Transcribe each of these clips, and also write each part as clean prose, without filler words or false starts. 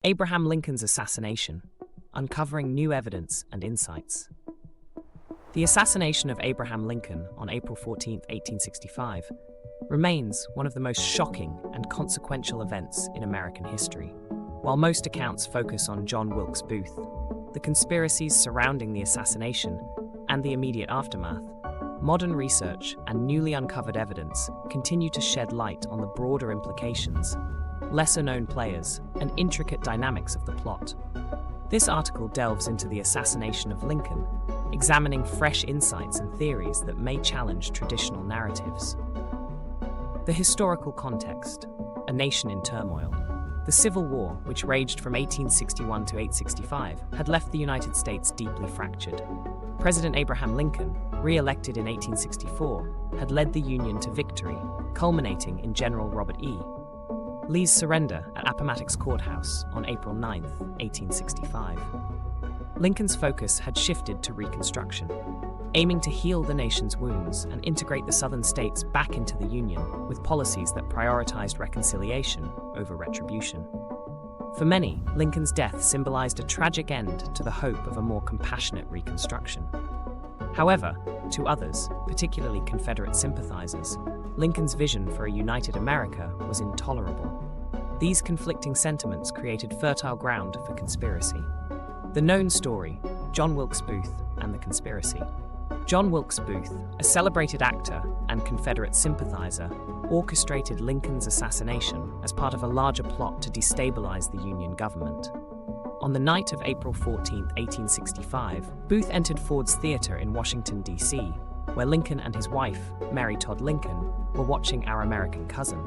Abraham Lincoln's assassination, uncovering new evidence and insights. The assassination of Abraham Lincoln on April 14, 1865, remains one of the most shocking and consequential events in American history. While most accounts focus on John Wilkes Booth, the conspiracies surrounding the assassination and the immediate aftermath, modern research and newly uncovered evidence continue to shed light on the broader implications, lesser-known players, and intricate dynamics of the plot. This article delves into the assassination of Lincoln, examining fresh insights and theories that may challenge traditional narratives. The historical context: a nation in turmoil. The Civil War, which raged from 1861 to 1865, had left the United States deeply fractured. President Abraham Lincoln, re-elected in 1864, had led the Union to victory, culminating in General Robert E. Lee's surrender at Appomattox Courthouse on April 9, 1865. Lincoln's focus had shifted to Reconstruction, aiming to heal the nation's wounds and integrate the Southern states back into the Union with policies that prioritized reconciliation over retribution. For many, Lincoln's death symbolized a tragic end to the hope of a more compassionate Reconstruction. However, to others, particularly Confederate sympathizers, Lincoln's vision for a united America was intolerable. These conflicting sentiments created fertile ground for conspiracy. The known story: John Wilkes Booth and the conspiracy. John Wilkes Booth, a celebrated actor and Confederate sympathizer, orchestrated Lincoln's assassination as part of a larger plot to destabilize the Union government. On the night of April 14, 1865, Booth entered Ford's Theater in Washington, D.C., where Lincoln and his wife, Mary Todd Lincoln, were watching Our American Cousin.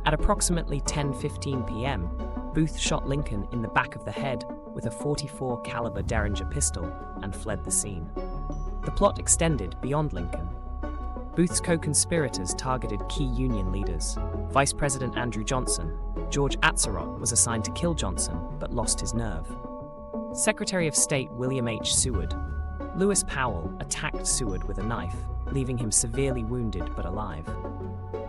At approximately 10:15 p.m., Booth shot Lincoln in the back of the head with a .44 caliber Derringer pistol and fled the scene. The plot extended beyond Lincoln. Booth's co-conspirators targeted key Union leaders. Vice President Andrew Johnson, George Atzerodt, was assigned to kill Johnson but lost his nerve. Secretary of State William H. Seward, Lewis Powell, attacked Seward with a knife, leaving him severely wounded but alive.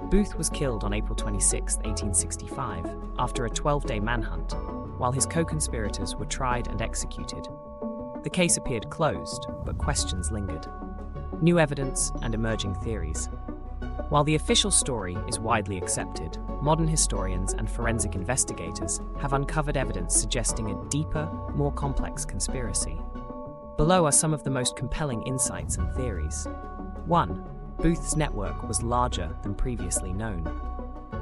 Booth was killed on April 26, 1865, after a 12-day manhunt, while his co-conspirators were tried and executed. The case appeared closed, but questions lingered. New evidence and emerging theories. While the official story is widely accepted, modern historians and forensic investigators have uncovered evidence suggesting a deeper, more complex conspiracy. Below are some of the most compelling insights and theories. 1. Booth's network was larger than previously known.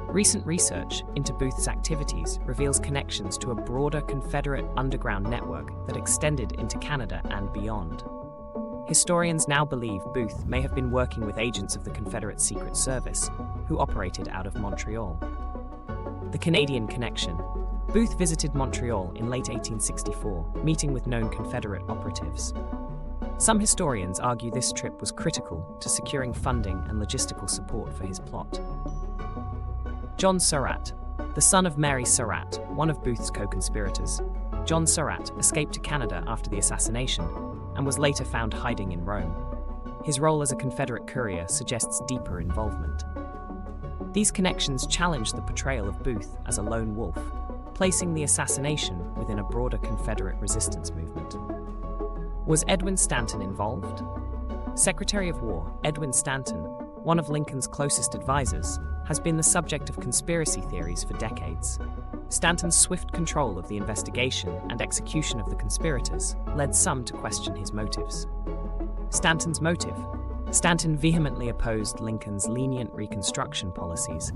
Recent research into Booth's activities reveals connections to a broader Confederate underground network that extended into Canada and beyond. Historians now believe Booth may have been working with agents of the Confederate Secret Service, who operated out of Montreal. The Canadian connection. Booth visited Montreal in late 1864, meeting with known Confederate operatives. Some historians argue this trip was critical to securing funding and logistical support for his plot. John Surratt, the son of Mary Surratt, one of Booth's co-conspirators. John Surratt escaped to Canada after the assassination and was later found hiding in Rome. His role as a Confederate courier suggests deeper involvement. These connections challenge the portrayal of Booth as a lone wolf, placing the assassination within a broader Confederate resistance movement. Was Edwin Stanton involved? Secretary of War Edwin Stanton, one of Lincoln's closest advisors, has been the subject of conspiracy theories for decades. Stanton's swift control of the investigation and execution of the conspirators led some to question his motives. Stanton's motive: Stanton vehemently opposed Lincoln's lenient Reconstruction policies,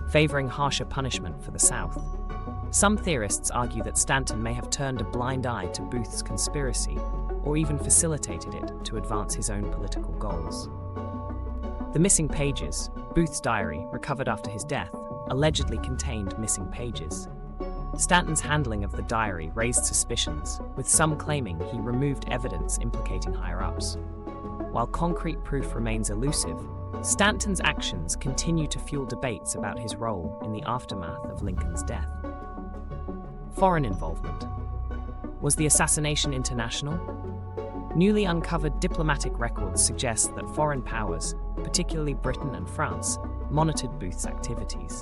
favoring harsher punishment for the South. Some theorists argue that Stanton may have turned a blind eye to Booth's conspiracy, or even facilitated it to advance his own political goals. The missing pages. Booth's diary, recovered after his death, allegedly contained missing pages. Stanton's handling of the diary raised suspicions, with some claiming he removed evidence implicating higher-ups. While concrete proof remains elusive, Stanton's actions continue to fuel debates about his role in the aftermath of Lincoln's death. Foreign involvement. Was the assassination international? Newly uncovered diplomatic records suggest that foreign powers, particularly Britain and France, monitored Booth's activities.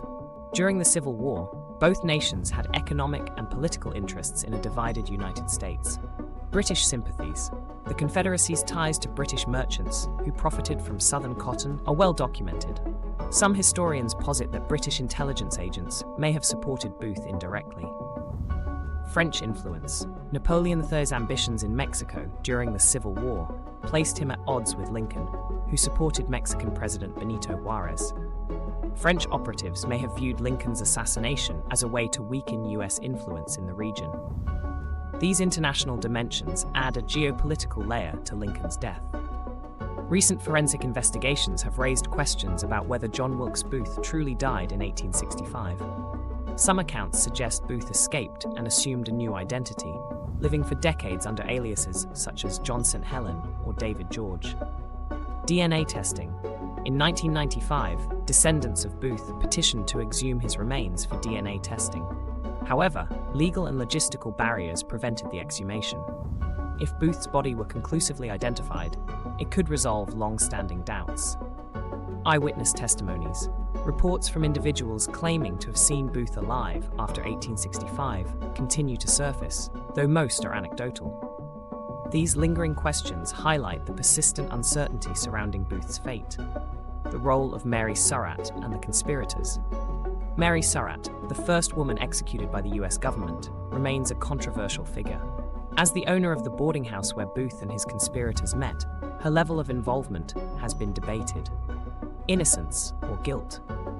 During the Civil War, Both nations had economic and political interests in a divided United States. British sympathies. The Confederacy's ties to British merchants who profited from southern cotton are well documented. Some historians posit that British intelligence agents may have supported Booth indirectly. French influence. Napoleon III's ambitions in Mexico during the Civil War placed him at odds with Lincoln, who supported Mexican President Benito Juarez. French operatives may have viewed Lincoln's assassination as a way to weaken US influence in the region. These international dimensions add a geopolitical layer to Lincoln's death. Recent forensic investigations have raised questions about whether John Wilkes Booth truly died in 1865. Some accounts suggest Booth escaped and assumed a new identity, living for decades under aliases such as John St. Helen or David George. DNA testing. In 1995, descendants of Booth petitioned to exhume his remains for DNA testing. However, legal and logistical barriers prevented the exhumation. If Booth's body were conclusively identified, it could resolve long-standing doubts. Eyewitness testimonies. Reports from individuals claiming to have seen Booth alive after 1865 continue to surface, though most are anecdotal. These lingering questions highlight the persistent uncertainty surrounding Booth's fate. The role of Mary Surratt and the conspirators. Mary Surratt, the first woman executed by the US government, remains a controversial figure. As the owner of the boarding house where Booth and his conspirators met, her level of involvement has been debated. Innocence or guilt.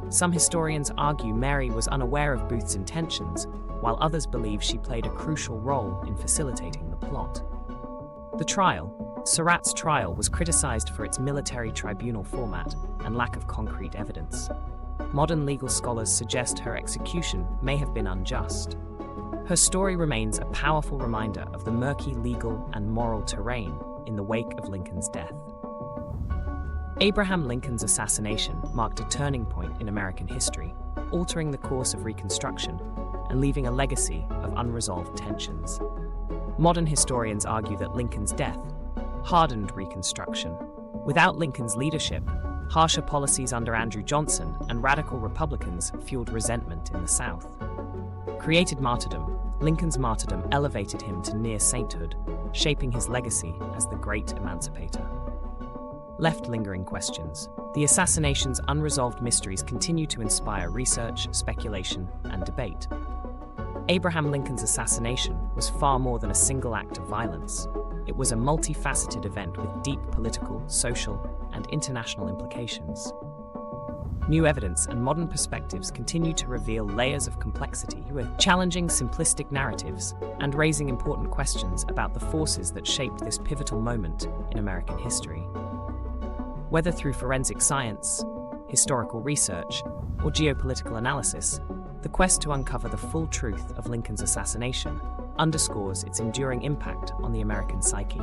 Some historians argue Mary was unaware of Booth's intentions, while others believe she played a crucial role in facilitating the plot. The trial. Surratt's trial was criticized for its military tribunal format and lack of concrete evidence. Modern legal scholars suggest her execution may have been unjust. Her story remains a powerful reminder of the murky legal and moral terrain in the wake of Lincoln's death. Abraham Lincoln's assassination marked a turning point in American history, altering the course of Reconstruction and leaving a legacy of unresolved tensions. Modern historians argue that Lincoln's death hardened Reconstruction. Without Lincoln's leadership, harsher policies under Andrew Johnson and radical Republicans fueled resentment in the South. Created martyrdom. Lincoln's martyrdom elevated him to near sainthood, shaping his legacy as the great emancipator. Left lingering questions. The assassination's unresolved mysteries continue to inspire research, speculation, and debate. Abraham Lincoln's assassination was far more than a single act of violence. It was a multifaceted event with deep political, social, and international implications. New evidence and modern perspectives continue to reveal layers of complexity, challenging simplistic narratives and raising important questions about the forces that shaped this pivotal moment in American history. Whether through forensic science, historical research, or geopolitical analysis, the quest to uncover the full truth of Lincoln's assassination underscores its enduring impact on the American psyche.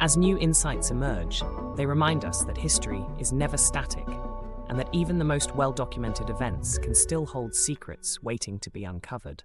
As new insights emerge, they remind us that history is never static, and that even the most well-documented events can still hold secrets waiting to be uncovered.